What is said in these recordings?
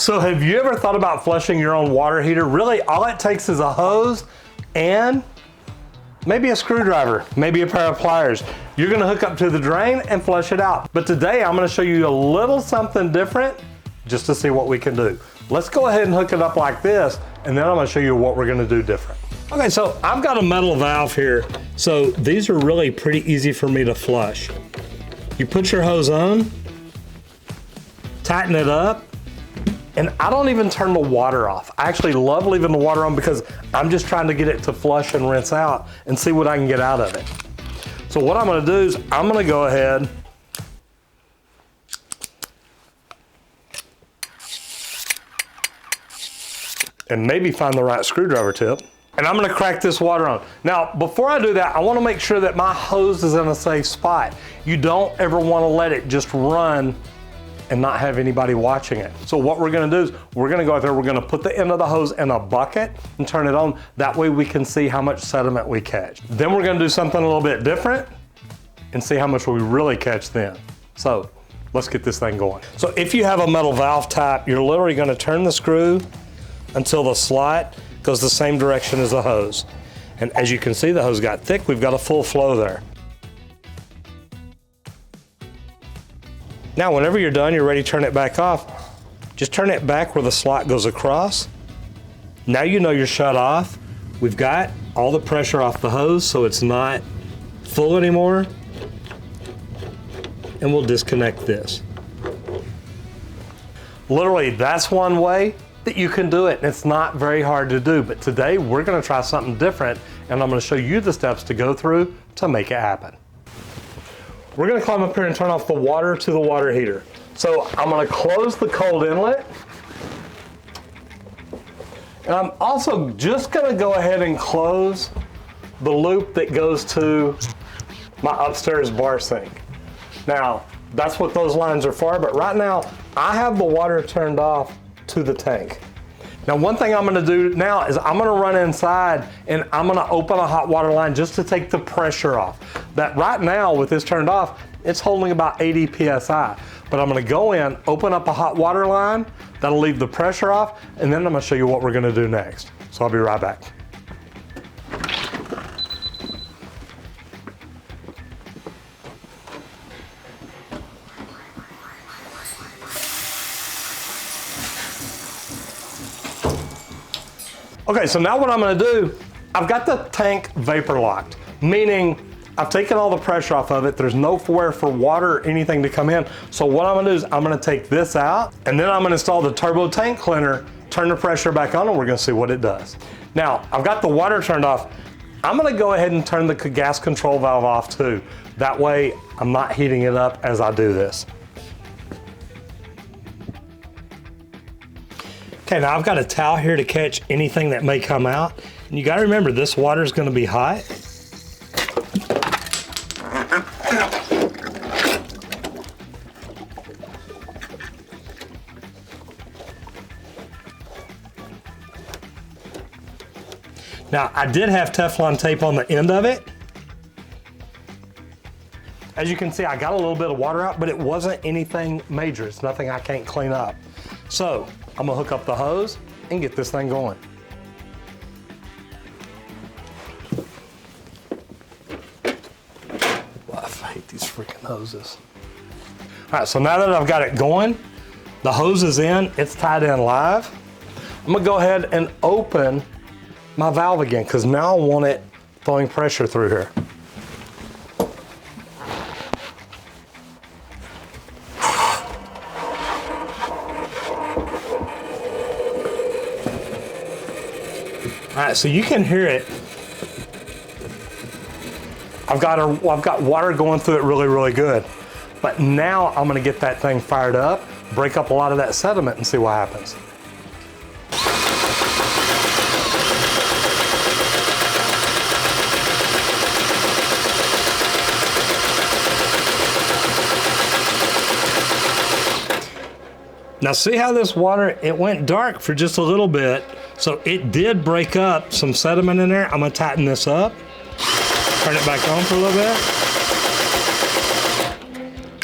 So have you ever thought about flushing your own water heater? Really, all it takes is a hose and maybe a screwdriver, maybe a pair of pliers. You're gonna hook up to the drain and flush it out. But today I'm gonna show you a little something different just to see what we can do. Let's go ahead and hook it up like this, and then I'm gonna show you what we're gonna do different. Okay, so I've got a metal valve here. So these are really pretty easy for me to flush. You put your hose on, tighten it up, and I don't even turn the water off. I actually love leaving the water on because I'm just trying to get it to flush and rinse out and see what I can get out of it. So what I'm gonna do is I'm gonna go ahead and maybe find the right screwdriver tip. And I'm gonna crack this water on. Now, before I do that, I wanna make sure that my hose is in a safe spot. You don't ever wanna let it just run and not have anybody watching it. So what we're gonna do is we're gonna go out there, we're gonna put the end of the hose in a bucket and turn it on. That way we can see how much sediment we catch. Then we're gonna do something a little bit different and see how much we really catch then. So let's get this thing going. So if you have a metal valve type, you're literally gonna turn the screw until the slot goes the same direction as the hose. And as you can see, the hose got thick, we've got a full flow there. Now, whenever you're done, you're ready to turn it back off. Just turn it back where the slot goes across. Now you know you're shut off. We've got all the pressure off the hose, so it's not full anymore. And we'll disconnect this. Literally, that's one way that you can do it. And it's not very hard to do, but today we're gonna try something different, and I'm gonna show you the steps to go through to make it happen. We're gonna climb up here and turn off the water to the water heater. So I'm gonna close the cold inlet. And I'm also just gonna go ahead and close the loop that goes to my upstairs bar sink. Now, that's what those lines are for, but right now, I have the water turned off to the tank. Now, one thing I'm gonna do now is I'm gonna run inside and I'm gonna open a hot water line just to take the pressure off. That right now, with this turned off, it's holding about 80 PSI. But I'm gonna go in, open up a hot water line, that'll leave the pressure off, and then I'm gonna show you what we're gonna do next. So I'll be right back. Okay, so now what I'm gonna do, I've got the tank vapor locked, meaning I've taken all the pressure off of it. There's nowhere for water or anything to come in. So what I'm gonna do is I'm gonna take this out, and then I'm gonna install the turbo tank cleaner, turn the pressure back on, and we're gonna see what it does. Now, I've got the water turned off. I'm gonna go ahead and turn the gas control valve off too. That way, I'm not heating it up as I do this. Okay, now I've got a towel here to catch anything that may come out. And you gotta remember, this water is gonna be hot. Now, I did have Teflon tape on the end of it. As you can see, I got a little bit of water out, but it wasn't anything major. It's nothing I can't clean up. So, I'm gonna hook up the hose and get this thing going. Well, I hate these freaking hoses. All right, so now that I've got it going, the hose is in, it's tied in live. I'm gonna go ahead and open my valve again, because now I want it throwing pressure through here. All right, so you can hear it. I've got water going through it really, really good. But now I'm gonna get that thing fired up, break up a lot of that sediment and see what happens. Now see how this water, it went dark for just a little bit, so it did break up some sediment in there. I'm gonna tighten this up, turn it back on for a little bit.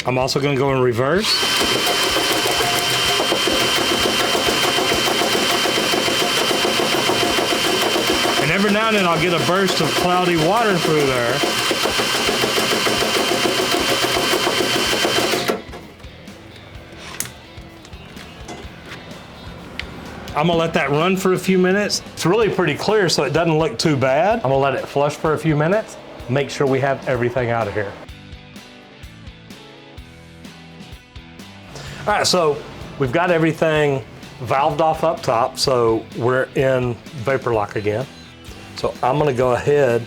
I'm also gonna go in reverse. every now and then I'll get a burst of cloudy water through there. I'm gonna let that run for a few minutes. It's really pretty clear, so it doesn't look too bad. I'm gonna let it flush for a few minutes, make sure we have everything out of here. All right, so we've got everything valved off up top, so we're in vapor lock again. So I'm gonna go ahead,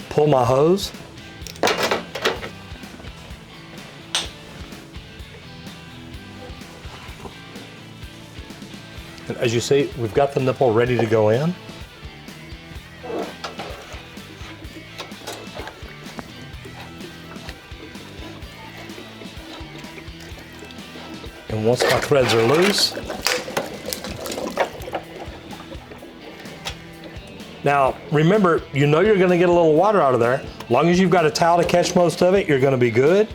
pull my hose. And as you see, we've got the nipple ready to go in. And once my threads are loose, now remember, you know you're gonna get a little water out of there. As long as you've got a towel to catch most of it, you're gonna be good.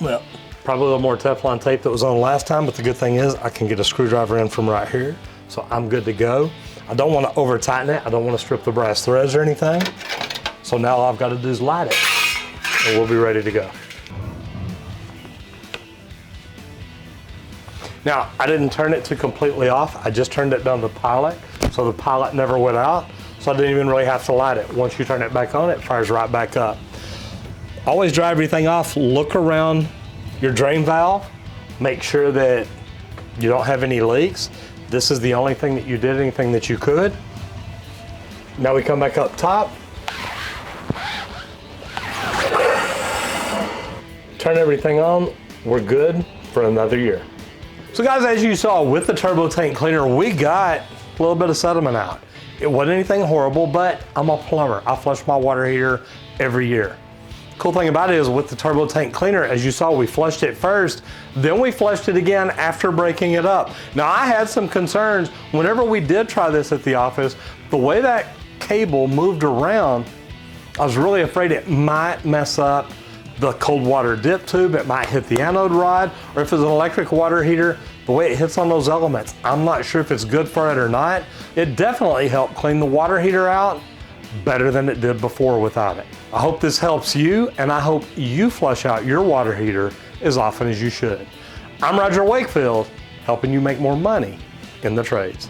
Well, probably a little more Teflon tape that was on last time, but the good thing is I can get a screwdriver in from right here, so I'm good to go. I don't want to over tighten it. I don't want to strip the brass threads or anything. So now all I've got to do is light it, and we'll be ready to go. Now, I didn't turn it to completely off. I just turned it down to pilot, so the pilot never went out, so I didn't even really have to light it. Once you turn it back on, it fires right back up. Always dry everything off. Look around your drain valve. Make sure that you don't have any leaks. This is the only thing that you did, anything that you could. Now we come back up top. Turn everything on. We're good for another year. So guys, as you saw with the turbo tank cleaner, we got a little bit of sediment out. It wasn't anything horrible, but I'm a plumber. I flush my water heater every year. Cool thing about it is with the turbo tank cleaner, as you saw, we flushed it first, then we flushed it again after breaking it up. Now I had some concerns whenever we did try this at the office. The way that cable moved around, I was really afraid it might mess up the cold water dip tube, it might hit the anode rod, or if it's an electric water heater, the way it hits on those elements, I'm not sure if it's good for it or not. It definitely helped clean the water heater out better than it did before without it. I hope this helps you, and I hope you flush out your water heater as often as you should. I'm Roger Wakefield, helping you make more money in the trades.